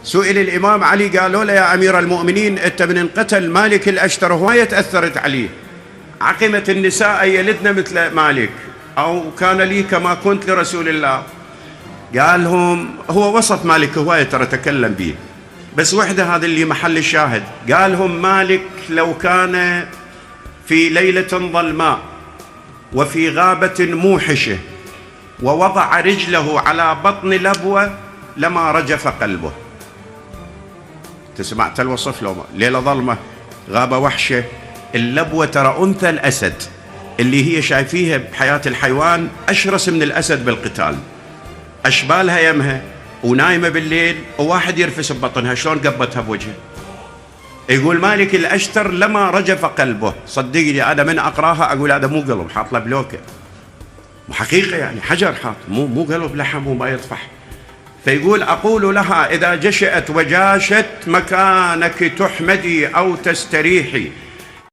سئل الإمام علي قالوا له يا أمير المؤمنين أنت من انقتل مالك الأشتر هواية تأثرت عليه، عقمت النساء يلدن مثل مالك أو كان لي كما كنت لرسول الله. قالهم هو وصف مالك هواية ترى تكلم به، بس وحدة هذا اللي محل الشاهد. قالهم مالك لو كان في ليلة ظلماء وفي غابة موحشة ووضع رجله على بطن لبوة لما رجف قلبه. تسمعت الوصف؟ لو ليلة ظلمة غابة وحشة، اللبوة ترى أنثى الأسد اللي هي شايفيها بحياة الحيوان أشرس من الأسد بالقتال، أشبالها يمها ونايمة بالليل وواحد يرفس ببطنها، شلون قبتها بوجهه. يقول مالك الأشتر لما رجف قلبه. صدقني أنا من أقراها أقول هذا مو قلب، حاط له بلوكة وحقيقة يعني حجر حاط، مو قلب لحم وما يطفح. فيقول أقول لها إذا جشأت وجاشت مكانك تحمدي أو تستريحي